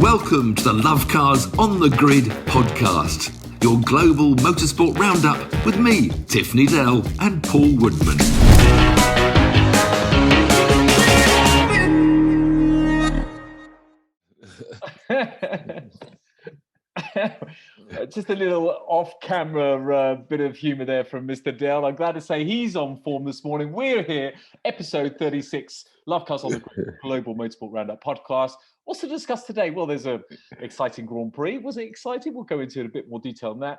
Welcome to the Lovecars on the Grid podcast, your global motorsport roundup with me, Tiff Needell, and Paul Woodman. Just a little off-camera bit of humour there from Mr. Dell. I'm glad to say he's on form this morning. We're here, episode 36, Lovecars on the Grid, Global Motorsport Roundup podcast. What's to discuss today? Well, there's an exciting Grand Prix. Was it exciting? We'll go into a bit more detail on that.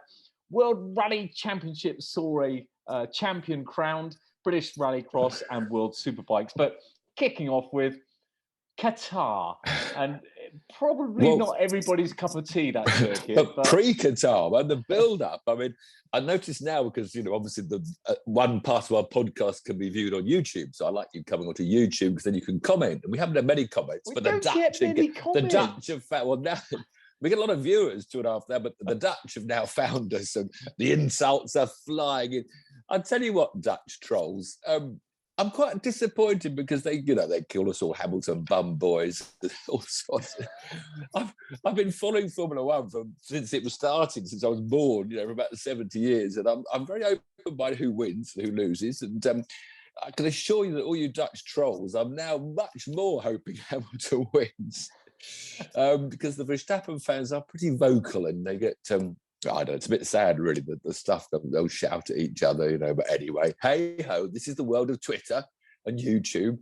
World Rally Championship saw a champion crowned, British Rallycross and World Superbikes. But kicking off with Qatar, and probably not everybody's cup of tea, that circuit. But pre-Qatar, man, the build-up. I mean, I notice now because, obviously the one part of our podcast can be viewed on YouTube. So I like you coming onto YouTube because then you can comment. And we haven't had many comments. But the Dutch have found, well, now we get a lot of viewers 2.5 there, but the Dutch have now found us and the insults are flying in. I'll tell you what, Dutch trolls, I'm quite disappointed because they call us all Hamilton bum boys, all sorts. I've been following Formula One since it was starting, since I was born, for about 70 years, and I'm very open by who wins and who loses. And I can assure you that all you Dutch trolls, I'm now much more hoping Hamilton wins, because the Verstappen fans are pretty vocal and they get. I don't know, it's a bit sad, really, the stuff that they'll shout at each other, But anyway, hey-ho, this is the world of Twitter and YouTube.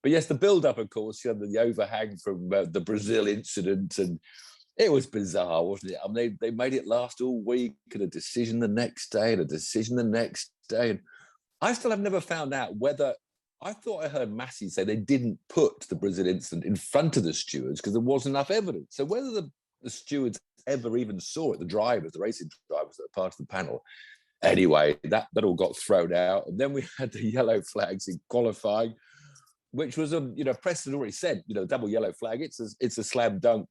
But yes, the build-up, of course, the overhang from the Brazil incident, and it was bizarre, wasn't it? I mean, they made it last all week, and a decision the next day, and a decision the next day. And I still have never found out whether... I thought I heard Massey say they didn't put the Brazil incident in front of the stewards because there wasn't enough evidence. So whether the stewards ever even saw it, the racing drivers that were part of the panel. Anyway, that all got thrown out. And then we had the yellow flags in qualifying, which was, Press had already said, double yellow flag, it's a slam dunk,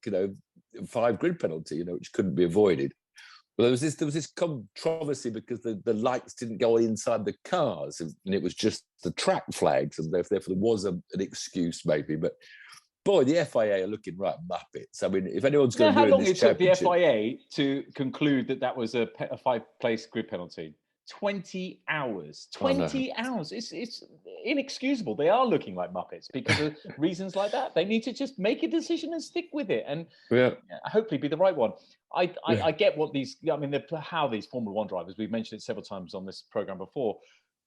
5 grid penalty, which couldn't be avoided. But there was this controversy because the lights didn't go inside the cars, and it was just the track flags, and therefore there was an excuse maybe, but boy, the FIA are looking right muppets. I mean, if anyone's going to ruin this championship... How long it took the FIA to conclude that was a 5-place grid penalty? 20 hours. 20 hours. It's inexcusable. They are looking like muppets because of reasons like that. They need to just make a decision and stick with it, and hopefully be the right one. I get what how these Formula One drivers, we've mentioned it several times on this program before,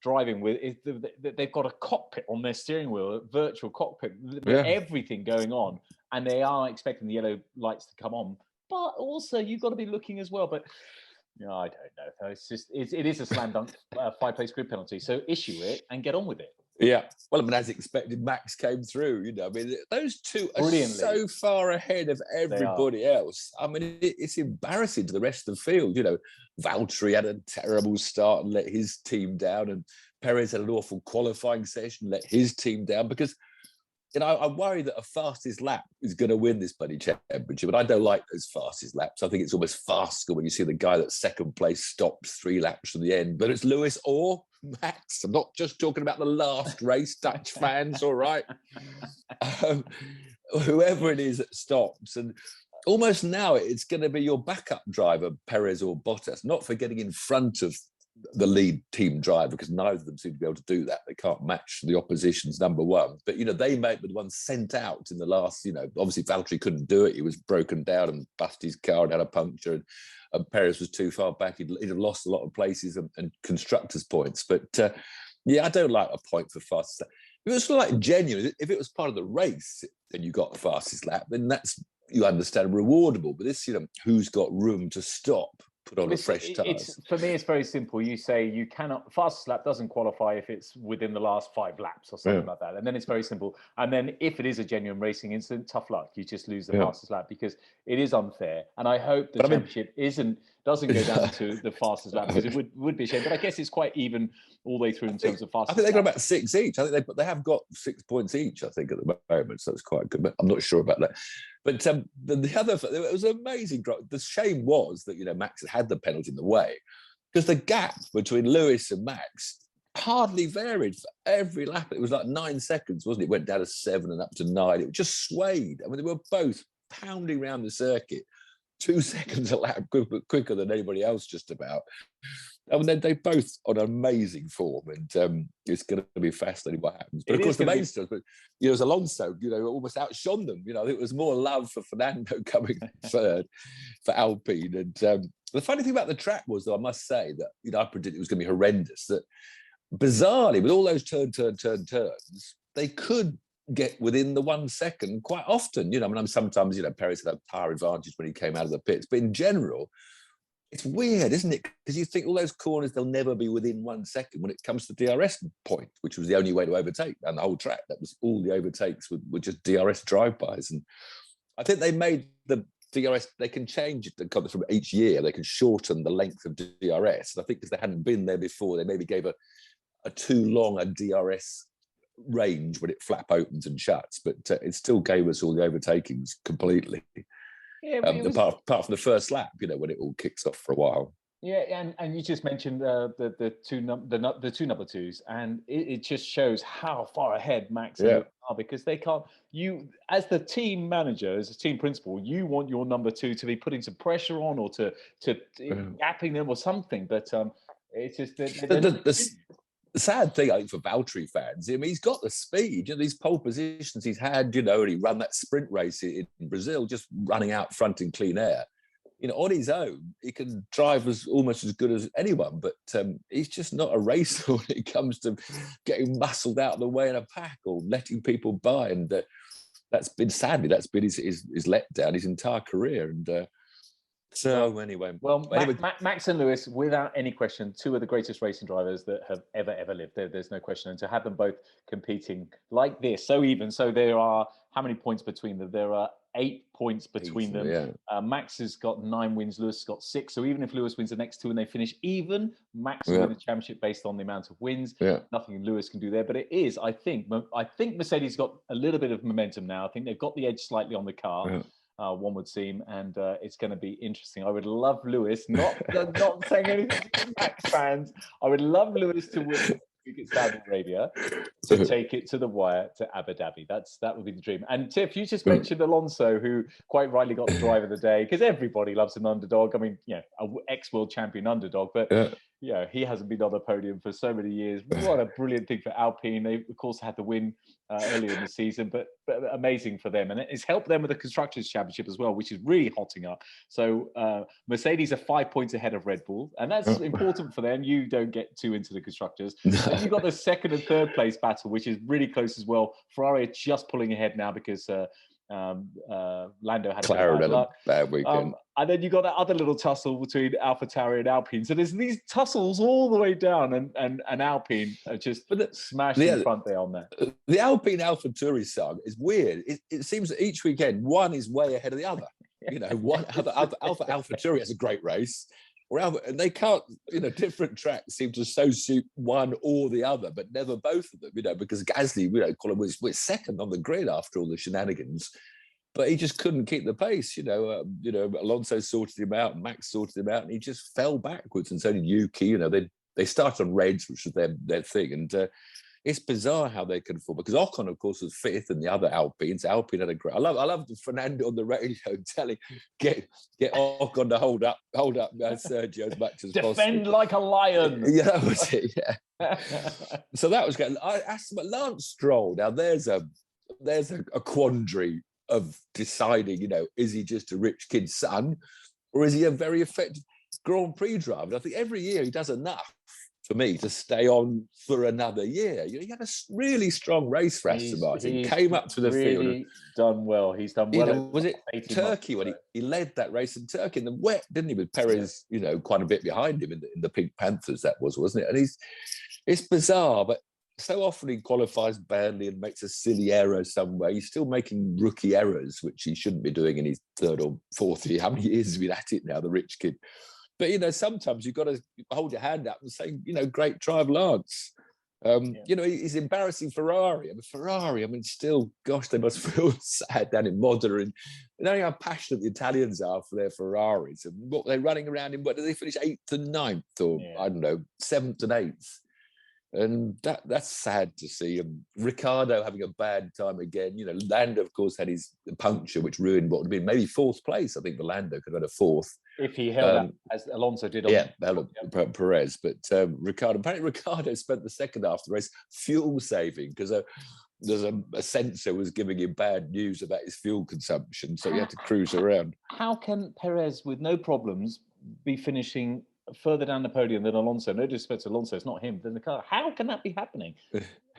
driving with, they've got a cockpit on their steering wheel, a virtual cockpit with everything going on, and they are expecting the yellow lights to come on, but also you've got to be looking as well. But I don't know, it's just it is a slam dunk 5-place grid penalty, so issue it and get on with it. Well, I mean, as expected, Max came through. I mean, those two are so far ahead of everybody else. I mean, it's embarrassing to the rest of the field. Valtteri had a terrible start and let his team down, and Perez had an awful qualifying session, let his team down, because I worry that a fastest lap is going to win this bloody championship, but I don't like those fastest laps. I think it's almost farcical when you see the guy that's second place stops 3 laps from the end, but it's Lewis or Max. I'm not just talking about the last race, Dutch fans, all right? Whoever it is that stops, and almost now it's going to be your backup driver, Perez or Bottas, not for getting in front of the lead team driver, because neither of them seem to be able to do that. They can't match the opposition's number one. But, they might be the ones sent out in the last, obviously Valtteri couldn't do it. He was broken down and busted his car and had a puncture. And Perez was too far back. He'd have lost a lot of places and constructors' points. But, I don't like a point for fastest lap. If it was sort of like genuine, if it was part of the race and you got the fastest lap, then that's, you understand, rewardable. But this, who's got room to stop? Put on a fresh tyres. For me, it's very simple. You say you cannot, fastest lap doesn't qualify if it's within the last 5 laps or something like that. And then it's very simple. And then if it is a genuine racing incident, tough luck. You just lose the fastest lap because it is unfair. And I hope the championship doesn't go down to the fastest lap, because it would be a shame. But I guess it's quite even all the way through in terms of fastest I think they've lap. got about 6 each. I think they have got 6 points each, I think, at the moment. So it's quite good. But I'm not sure about that. But the other, it was amazing. The shame was that, Max had the penalty in the way, because the gap between Lewis and Max hardly varied for every lap. It was like 9 seconds, wasn't it? It went down to 7 and up to 9. It just swayed. I mean, they were both pounding around the circuit, 2 seconds a lap quicker than anybody else just about. And then they both on amazing form, and it's going to be fascinating what happens. But of course, the main stuff, but it was Alonso, almost outshone them. I think it was more love for Fernando coming third for Alpine. And the funny thing about the track was, though, I must say that I predicted it was going to be horrendous. That bizarrely, with all those turns, they could get within the 1 second quite often. Sometimes Perez had a tire advantage when he came out of the pits, but in general, it's weird, isn't it? Because you think all those corners, they'll never be within 1 second when it comes to DRS point, which was the only way to overtake. And the whole track, that was all the overtakes were just DRS drive-bys. And I think they made the DRS, they can change it from each year. They can shorten the length of DRS. And I think because they hadn't been there before, they maybe gave a too long a DRS range when it flap opens and shuts. But it still gave us all the overtakings completely. Yeah, apart from the first lap, when it all kicks off for a while. Yeah, and you just mentioned the two number twos, and it just shows how far ahead Max and Lewis are, because they can't. You, as the team manager, as a team principal, you want your number two to be putting some pressure on, or to gapping them or something. But it's just the sad thing, I think, for Valtteri fans, he's got the speed. These pole positions he's had, and he ran that sprint race in Brazil, just running out front in clean air. On his own, he can drive almost as good as anyone, but he's just not a racer when it comes to getting muscled out of the way in a pack or letting people by. And that's been his letdown his entire career. And anyway. Well, Max and Lewis, without any question, two of the greatest racing drivers that have ever lived. There's no question. And to have them both competing like this, so even, so there are, how many points between them? There are 8 points between them. Yeah. Max has got 9 wins, Lewis has got 6. So even if Lewis wins the next two and they finish even, Max will win the championship based on the amount of wins. Yeah. Nothing Lewis can do there. But it is, I think Mercedes got a little bit of momentum now. I think they've got the edge slightly on the car. Yeah. One would seem, and it's going to be interesting. I would love Lewis, not saying anything to Max fans. I would love Lewis to win Saudi Arabia, to take it to the wire to Abu Dhabi. That would be the dream. And Tiff, you just mentioned Alonso, who quite rightly got the drive of the day, because everybody loves an underdog. I mean, an ex-world champion underdog, but he hasn't been on the podium for so many years. What a brilliant thing for Alpine. They, of course, had the win earlier in the season, but amazing for them. And it's helped them with the Constructors' Championship as well, which is really hotting up. So Mercedes are 5 points ahead of Red Bull, and that's important for them. You don't get too into the Constructors. Then you've got the second and third place battle, which is really close as well. Ferrari are just pulling ahead now because Lando had a bad weekend. And then you got that other little tussle between AlphaTauri and Alpine. So there's these tussles all the way down, and Alpine are just smashed in front there on there. The Alpine AlphaTauri saga is weird. It seems that each weekend one is way ahead of the other. One AlphaTauri has a great race. And they can't, different tracks seem to so suit one or the other, but never both of them, because Gasly, was second on the grid after all the shenanigans, but he just couldn't keep the pace. Alonso sorted him out, and Max sorted him out, and he just fell backwards. And so did Yuki. They started on Reds, which was their thing, and it's bizarre how they can fall, because Ocon, of course, was fifth, and the other Alpines had a great. I love Fernando on the radio telling get Ocon to hold up Sergio as much as possible. Defend like a lion. Yeah, that was it. Yeah. So that was good. I asked him about Lance Stroll. Now there's a quandary of deciding, is he just a rich kid's son, or is he a very effective Grand Prix driver? And I think every year he does enough for me to stay on for another year. He had a really strong race for Aston Martin. He came up to the field. Done well. He's done well. Was it Turkey when he led that race in Turkey in the wet, didn't he? With Perez, quite a bit behind him in the Pink Panthers. That wasn't it? And it's bizarre, but so often he qualifies badly and makes a silly error somewhere. He's still making rookie errors, which he shouldn't be doing in his third or fourth year. How many years has he been at it now, the rich kid? But, sometimes you've got to hold your hand up and say, great drive, Lance. He's embarrassing Ferrari. Still, gosh, they must feel sad down in Modena. And knowing how passionate the Italians are for their Ferraris. And what they're running around in, what do they finish, 8th and 9th? Or, I don't know, 7th and 8th? And that's sad to see. Ricciardo having a bad time again. You know, Lando, of course, had his puncture, which ruined what would have been maybe fourth place. I think the Lando could have had a fourth. If he held up, as Alonso did on Perez. But apparently Ricciardo spent the second half of the race fuel saving because there's a sensor was giving him bad news about his fuel consumption. So he had to cruise around. How can Perez, with no problems, be finishing further down the podium than Alonso? No disrespect to Alonso, it's not him, then the car. How can that be happening?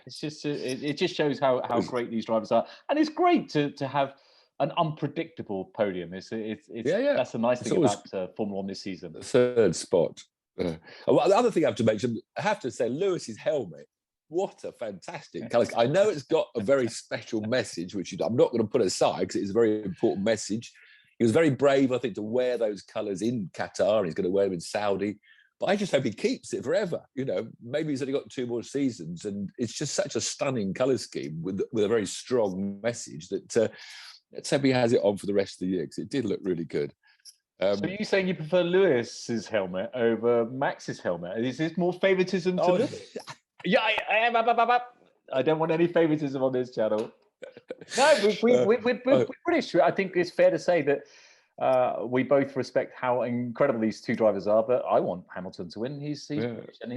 It's just it just shows how great these drivers are, and it's great to have an unpredictable podium. That's the nice thing about Formula One this season. The third spot. The other thing I have to mention, I have to say, Lewis's helmet. What a fantastic colour! I know it's got a very special message, which I'm not going to put aside because it's a very important message. He was very brave, I think, to wear those colours in Qatar. He's going to wear them in Saudi. But I just hope he keeps it forever. You know, maybe he's only got 2 more seasons. And it's just such a stunning colour scheme with a very strong message that let's hope he has it on for the rest of the year because it did look really good. So are you saying you prefer Lewis's helmet over Max's helmet? Is this more favouritism to Lewis? Yeah, I am. I don't want any favouritism on this channel. No, we're British. I think it's fair to say that we both respect how incredible these two drivers are. But I want Hamilton to win. He's British, and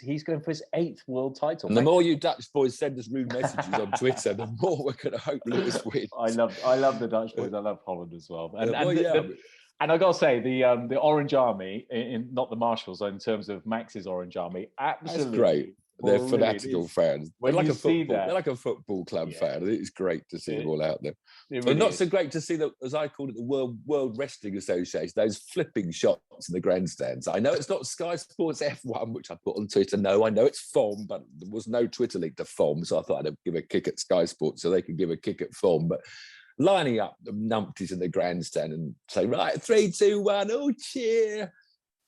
he's going for his 8th world title. And the more you Dutch boys send us rude messages on Twitter, the more we're going to hope Lewis wins. I love the Dutch boys. I love Holland as well. And I gotta say, the Orange Army, not the Marshals, in terms of Max's Orange Army, absolutely. That's great. They're fanatical fans. They're like a football club fan. It's great to see them all out there. But not so great to see that, as I called it, the World Wrestling Association, those flipping shots in the grandstands. I know it's not Sky Sports F1, which I put on Twitter. No, I know it's FOM, but there was no Twitter link to FOM, so I thought I'd give a kick at Sky Sports so they could give a kick at FOM. But lining up the numpties in the grandstand and say, right, 3, 2, 1, oh, cheer.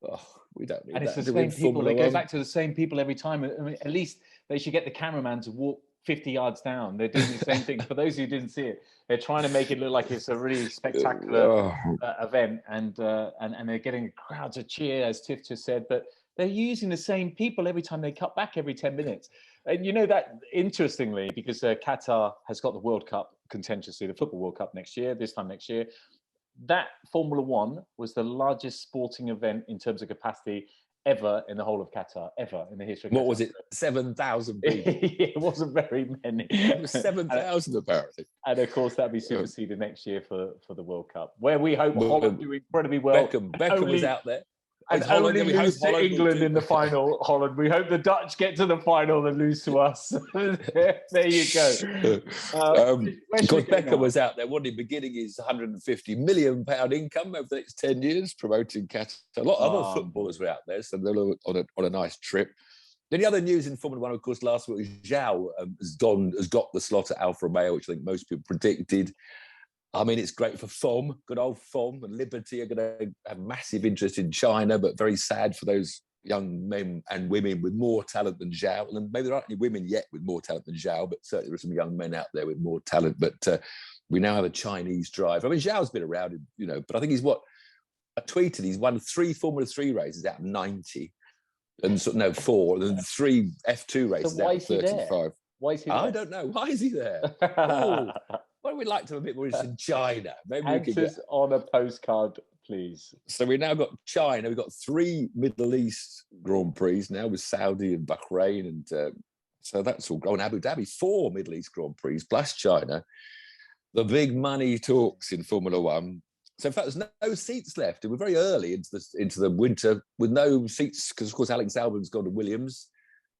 Oh, we don't need that. And it's the same people. They go back to the same people every time. I mean, at least they should get the cameraman to walk 50 yards down. They're doing the same thing. For those who didn't see it, they're trying to make it look like it's a really spectacular event, and they're getting a crowd to cheer, as Tiff just said. But they're using the same people every time they cut back every 10 minutes. And you know that, interestingly, because Qatar has got the World Cup contentiously, the Football World Cup this time next year, that Formula One was the largest sporting event in terms of capacity ever in the whole of Qatar, ever in the history of Qatar. What was it? 7,000 people? It wasn't very many. It was 7,000 apparently. And of course, that'll be superseded next year for the World Cup, where we hope Holland do incredibly well. Beckham was out there. And only lose to England in the final, Holland. We hope the Dutch get to the final and lose to us. There you go. Of course, Beckham was out there, wasn't he, beginning his £150 million income over the next 10 years, promoting Qatar. A lot of other footballers were out there, so they were on a nice trip. Then the other news in Formula One, of course, last week was Zhou has got the slot at Alfa Romeo, which I think most people predicted. I mean, it's great for FOM, good old FOM, and Liberty are going to have massive interest in China, but very sad for those young men and women with more talent than Zhou. And maybe there aren't any women yet with more talent than Zhou, but certainly there are some young men out there with more talent. But we now have a Chinese driver. I mean, Zhao's been around, but I think I tweeted, he's won 3 Formula 3 races out of 90. And 4, and then 3 F2 races out of 35. Why is he there? I don't know. Why is he there? Why would we like to have a bit more interest in China? Maybe we could get on a postcard, please. So we now got China. We've got 3 Middle East Grand Prix now with Saudi and Bahrain, and so that's all going. Abu Dhabi, 4 Middle East Grand Prix plus China. The big money talks in Formula One. So in fact, there's no seats left, and we're very early into the winter with no seats because, of course, Alex Albon's gone to Williams.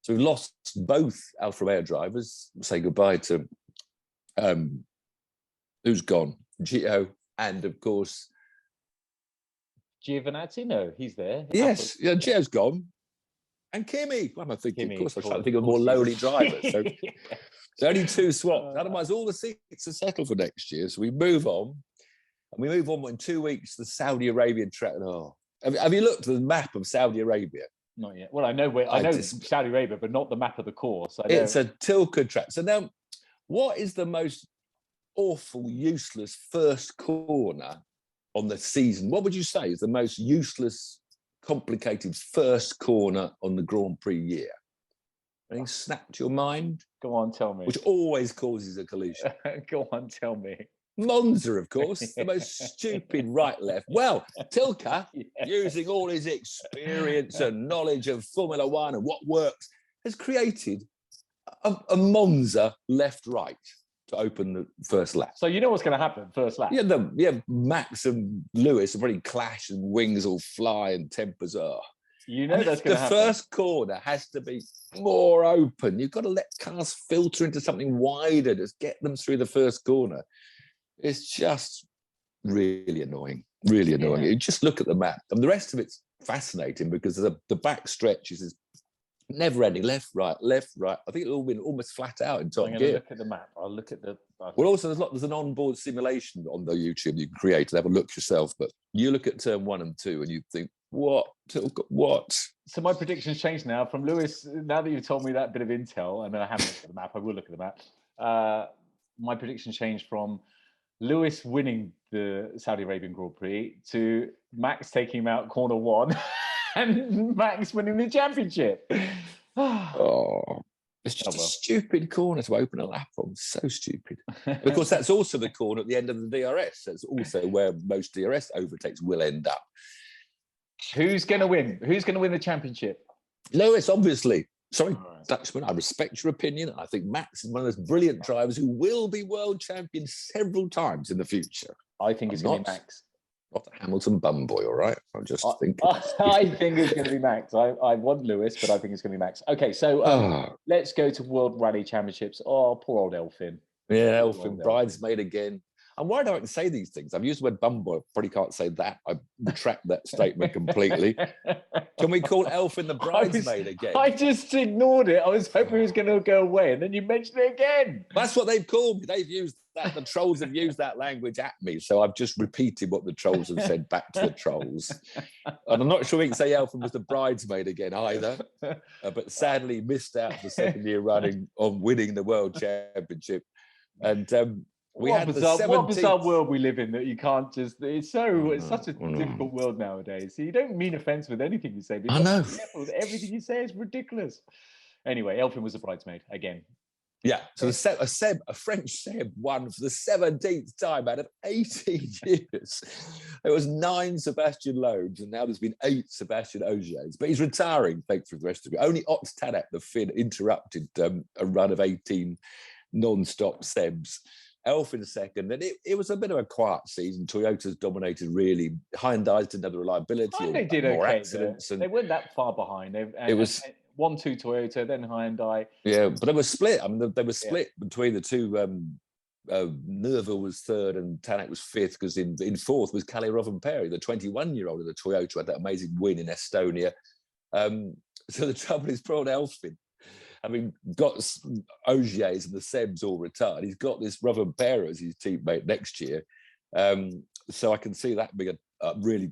So we've lost both Alfa Romeo drivers. Say goodbye to who's gone? Gio, and of course Giovinazzi. No, he's there. Yes, Gio's gone, and Kimi. What am I thinking? Of course, I was trying to think of more lowly drivers. So there's only 2 swaps. Otherwise, all the seats are settled for next year. So we move on, and we move on in 2 weeks to the Saudi Arabian track. Have you looked at the map of Saudi Arabia? Not yet. Well, I know Saudi Arabia, but not the map of the course. It's a Tilke track. So now, what is the most awful, useless first corner on the season? What would you say is the most useless, complicated first corner on the Grand Prix year? Anything snapped your mind? Go on, tell me. Which always causes a collision. Go on, tell me. Monza, of course, the most stupid right-left. Well, Tilke, using all his experience and knowledge of Formula One and what works, has created a Monza left-right to open the first lap. So you know what's going to happen first lap? Yeah, Max and Lewis will probably clash and wings will fly and tempers are. You know that's going to happen. The first corner has to be more open. You've got to let cars filter into something wider. Just get them through the first corner. It's just really annoying. Really annoying. You just look at the map. And the rest of it's fascinating because the back stretches is never ending. Left, right. I think it'll been almost flat out in top gear. Look at the map. I'll look at the... Well, also, there's an onboard simulation on the YouTube you can create and have a look yourself. But you look at turn 1 and 2 and you think, what? So my prediction's changed now from Lewis. Now that you've told me that bit of intel, and I haven't looked at the map, I will look at the map. My prediction changed from Lewis winning the Saudi Arabian Grand Prix to Max taking him out corner 1 and Max winning the championship. It's just a stupid corner to open a lap on. So stupid. Of course, that's also the corner at the end of the DRS. That's also where most DRS overtakes will end up. Who's going to win? Who's going to win the championship? Lewis, obviously. Sorry, Dutchman, I respect your opinion. I think Max is one of those brilliant drivers who will be world champion several times in the future. I think it's going to be Max. Not a Hamilton bum boy, all right? I just think... I think it's going to be Max. I want Lewis, but I think it's going to be Max. Okay, so let's go to World Rally Championships. Oh, poor old Elfin. Yeah, Elfin, bridesmaid again. I'm worried I can say these things. I've used the word bum boy. I probably can't say that. I retract that statement completely. Can we call Elfin the bridesmaid again? I just ignored it. I was hoping it was going to go away, and then you mentioned it again. That's what they've called me. They've used that. The trolls have used that language at me. So I've just repeated what the trolls have said back to the trolls. And I'm not sure we can say Elfin was the bridesmaid again either. But sadly missed out the second year running on winning the World Championship. And... what bizarre world we live in that you can't just... It's such a difficult world nowadays. So you don't mean offence with anything you say. I know. Everything you say is ridiculous. Anyway, Elfin was a bridesmaid again. Yeah. So a French Seb won for the 17th time out of 18 years. There was 9 Sebastian Loebs, and now there's been 8 Sebastian Ogiers. But he's retiring, thanks for the rest of it. Only Ox Tanak, the Finn, interrupted a run of 18 non-stop Sebs. Elfin second, and it was a bit of a quiet season. Toyota's dominated really. Hyundai's didn't have the reliability. They did more okay. Accidents, they weren't that far behind. It was 1-2 Toyota, then Hyundai. Yeah, but they were split. I mean, they were split between the two. Nerva was third and Tanak was fifth, because in fourth was Kalle Rovanperä, the 21-year-old of the Toyota, who had that amazing win in Estonia. So the trouble is, poor old Elfin, having got Ogiers and the Sebs all retired, he's got this Rovanperä as his teammate next year. So I can see that being a really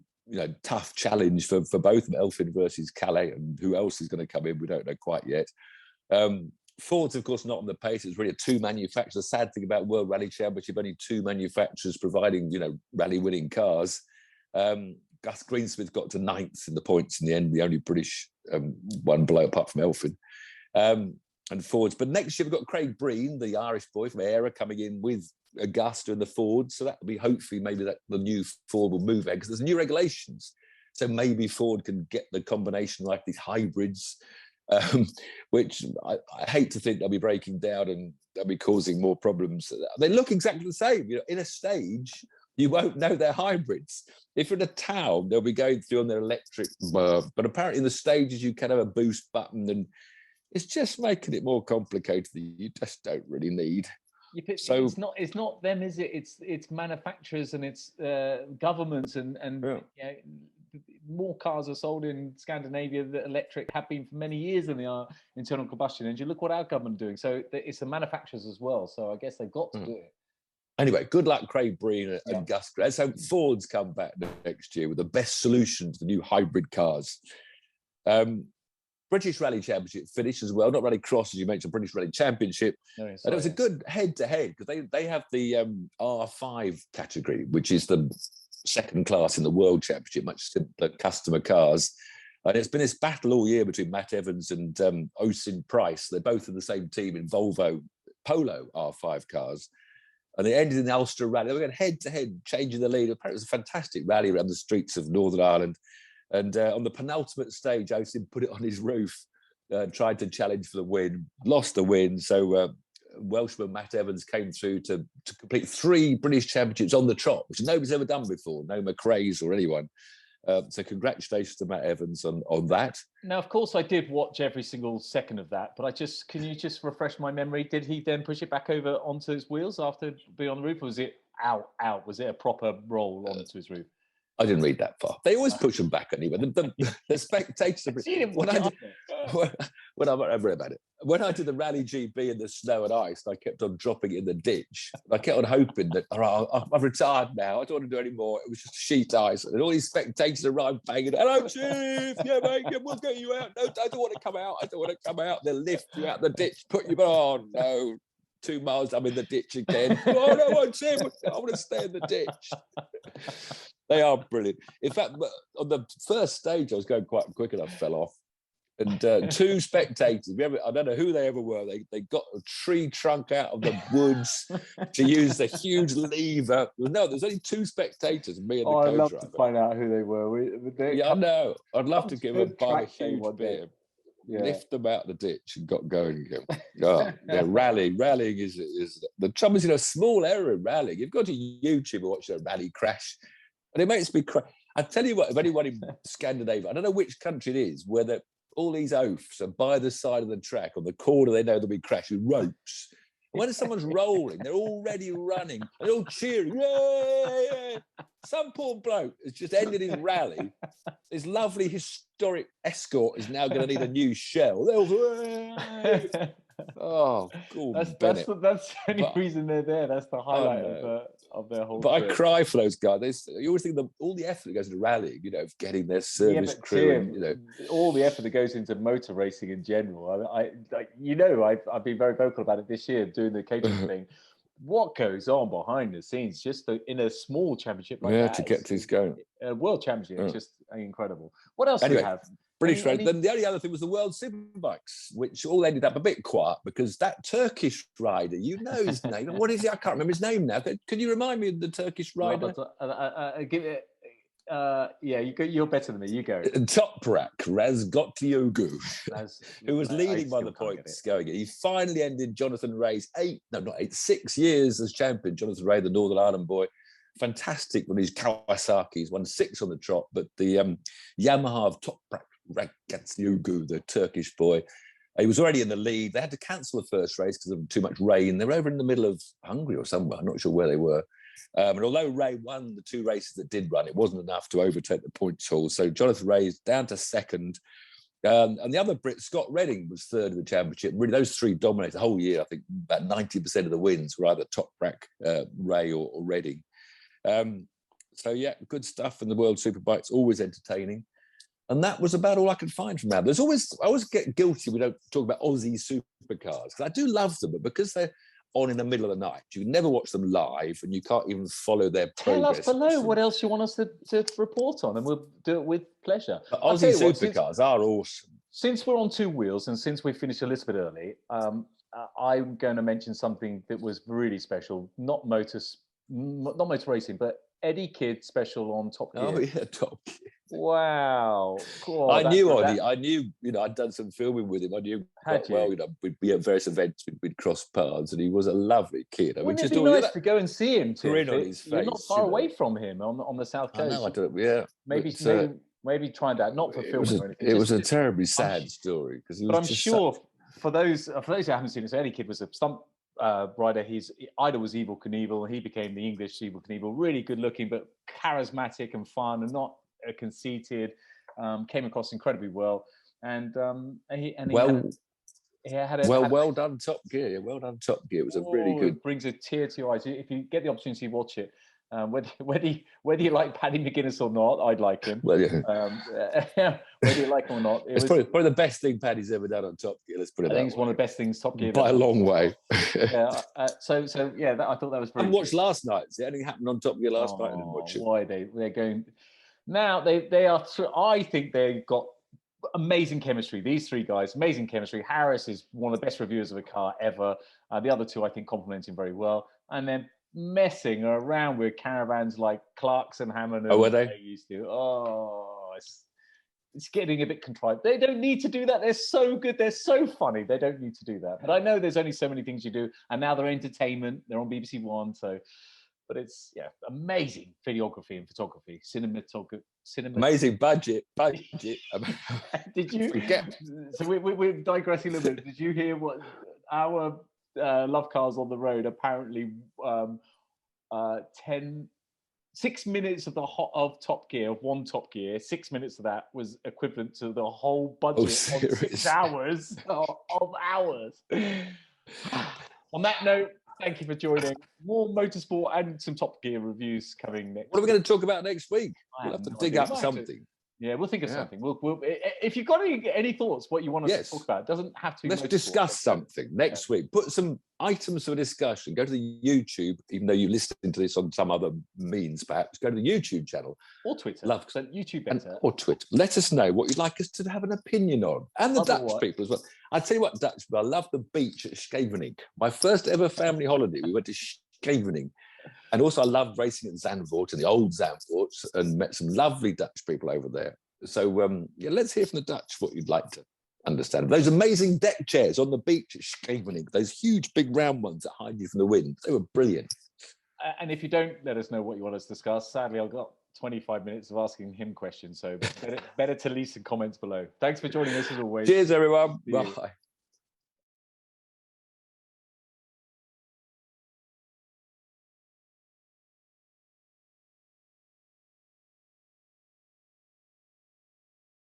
tough challenge for both of them, Elfin versus Calais, and who else is going to come in, we don't know quite yet. Ford's, of course, not on the pace. It's really a 2 manufacturers. The sad thing about World Rally Championship, only 2 manufacturers providing, rally-winning cars. Gus Greensmith got to 9th in the points in the end, the only British one below, apart from Elfin. And Fords. But next year we've got Craig Breen, the Irish boy from Era, coming in with Augusta and the Ford. So that will be hopefully maybe that the new Ford will move there, because there's new regulations. So maybe Ford can get the combination like these hybrids, which I hate to think they'll be breaking down and they'll be causing more problems. They look exactly the same. In a stage, you won't know they're hybrids. If you're in a town, they'll be going through on their electric, but apparently in the stages you can have a boost button, and it's just making it more complicated that you just don't really need. So it's not them, is it? It's manufacturers and it's governments and more cars are sold in Scandinavia that electric have been for many years than they are internal combustion engine. Look what our government are doing. So it's the manufacturers as well. So I guess they've got to do it. Anyway, good luck, Craig Breen and Gus. Let's hope Ford's come back next year with the best solution to the new hybrid cars. British Rally Championship finished as well, not Rallycross, as you mentioned, British Rally Championship. And it was a good head-to-head, because they have the R5 category, which is the second class in the World Championship, much simpler customer cars. And it's been this battle all year between Matt Evans and Oisin Price. They're both in the same team in Volvo Polo R5 cars. And it ended in the Ulster Rally. They were going head-to-head, changing the lead. Apparently it was a fantastic rally around the streets of Northern Ireland. And on the penultimate stage, Oisin put it on his roof, tried to challenge for the win, lost the win. So Welshman Matt Evans came through to complete 3 British Championships on the trot, which nobody's ever done before, no McRae's or anyone. So congratulations to Matt Evans on that. Now, of course, I did watch every single second of that, but can you just refresh my memory? Did he then push it back over onto his wheels after being on the roof, or was it out? Was it a proper roll onto his roof? I didn't read that far. They always push them back anyway. The spectators. When I read about it, when I did the Rally GB in the snow and ice, I kept on dropping it in the ditch. I kept on hoping that, all right, I've retired now. I don't want to do any more. It was just sheet ice, and all these spectators arrived banging. Hello, Chief. Yeah, mate. Yeah, we'll get you out. No, I don't want to come out. I don't want to come out. They'll lift you out the ditch, put you. Oh no. 2 miles, I'm in the ditch again. Oh no, I want to stay in the ditch. They are brilliant. In fact, on the first stage, I was going quite quick and I fell off. And 2 spectators, I don't know who they ever were, they got a tree trunk out of the woods to use the huge lever. No, there's only 2 spectators, me and the co-driver. I'd love to find out who they were. Yeah, I know. I'd love to give them a huge beer. Yeah. Lift them out the ditch and got going again. Oh, yeah, rallying is the trouble is, a small error in rallying. You've got to YouTube and watch a rally crash, and it makes me cry. I tell you what, if anyone in Scandinavia, I don't know which country it is, where all these oafs are by the side of the track on the corner, they know they'll be crashing ropes. When someone's rolling, they're already running, they're all cheering. Yay! Some poor bloke has just ended his rally. His lovely historic escort is now going to need a new shell. They're all, oh, that's the only reason they're there. That's the highlight of their whole. But trip. I cry for those guys. You always think all the effort that goes into rallying, of getting their service crew, Tim, all the effort that goes into motor racing in general. I've been very vocal about it this year, doing the catering thing. What goes on behind the scenes, just in a small championship like that? To get things going. A world championship, it's just incredible. What else do we have? British race. Then the only other thing was the World Superbikes, which all ended up a bit quiet because that Turkish rider, his name. What is it? I can't remember his name now. Can you remind me of the Turkish rider? Give it. You're better than me. You go. Toprak Razgotyogu, who was leading by the points going in. He finally ended Jonathan Ray's 6 years as champion. Jonathan Ray, the Northern Ireland boy, fantastic with his Kawasaki's, won 6 on the trot. But the Yamaha of Toprak Razgotyogu, the Turkish boy, he was already in the lead. They had to cancel the first race because of too much rain. They were over in the middle of Hungary or somewhere. I'm not sure where they were. And although Ray won the 2 races that did run, it wasn't enough to overtake the points haul. So Jonathan Ray is down to 2nd. And the other Brit, Scott Redding, was 3rd of the championship. Really, those 3 dominated the whole year. I think about 90% of the wins were either Toprak, Ray or Redding. Good stuff in the World Superbikes, always entertaining. And that was about all I could find from that. I always get guilty we don't talk about Aussie supercars, because I do love them, but because they're on in the middle of the night, you can never watch them live, and you can't even follow their progress. Tell us below what else you want us to report on, and we'll do it with pleasure. But Aussie supercars are awesome. Since we're on 2 wheels, and since we finished a little bit early, I'm going to mention something that was really special. Not motor racing, but Eddie Kidd special on Top Gear. Oh yeah, Top Gear. Wow. Cool. I knew Eddie. I knew, I'd done some filming with him. I knew quite well, we'd be at various events, we'd cross paths, and he was a lovely kid. Wouldn't it be nice to go and see him, Tim? Grin on his face, you're not far away from him on the South Coast. I know, I don't, yeah. Maybe try that, not for filming or anything. It was a terribly sad story. But I'm sure for those who haven't seen this, Eddie Kidd was a stunt rider. His idol was Evel Knievel, and he became the English Evel Knievel. Really good looking, but charismatic and fun, and not conceited. Came across incredibly well, well done, Top Gear. Yeah, well done, Top Gear. It was a really good. It brings a tear to your eyes if you get the opportunity to watch it. Whether you like Paddy McGuinness or not, I'd like him. Well, yeah. Whether you like him or not, it's probably the best thing Paddy's ever done on Top Gear. Let's put it. I think it's one of the best things Top Gear by a long way. Yeah. I thought that was. I watched last night. See, anything happened on Top Gear last night? I didn't watch it. Why they're going now? They are. I think they've got amazing chemistry. These three guys, amazing chemistry. Harris is one of the best reviewers of a car ever. The other two, I think, complement him very well. And then messing around with caravans like Clarkson, Hammond, and were they used to. Oh, it's getting a bit contrived. They don't need to do that. They're so good. They're so funny. They don't need to do that. But I know there's only so many things you do. And now they're entertainment. They're on BBC One. So, but it's, amazing videography and photography, cinematography. Amazing budget. Did you forget? So we're digressing a little bit. Did you hear what our Love Cars on the Road apparently 6 minutes of Top Gear, of one Top Gear, 6 minutes of that was equivalent to the whole budget of 6 hours of hours. On that note, thank you for joining. More motorsport and some Top Gear reviews coming next. What are we going to talk about next week? We'll have to dig up something. Yeah, we'll think of something. We'll if you've got any thoughts, what you want us to talk about, it doesn't have to. Let's discuss something next week. Put some items for discussion. Go to the YouTube, even though you listen to this on some other means, perhaps. Go to the YouTube channel or Twitter. YouTube better. Or Twitter. Let us know what you'd like us to have an opinion on, and the Dutch people as well. I tell you what, Dutch people, I love the beach at Scheveningen. My first ever family holiday, we went to Scheveningen. And also I loved racing at Zandvoort and the old Zandvoort and met some lovely Dutch people over there. So let's hear from the Dutch what you'd like to understand. Those amazing deck chairs on the beach at Scheveningen, those huge big round ones that hide you from the wind. They were brilliant. And if you don't let us know what you want us to discuss, sadly I've got 25 minutes of asking him questions. So better to leave some comments below. Thanks for joining us as always. Cheers everyone. Bye.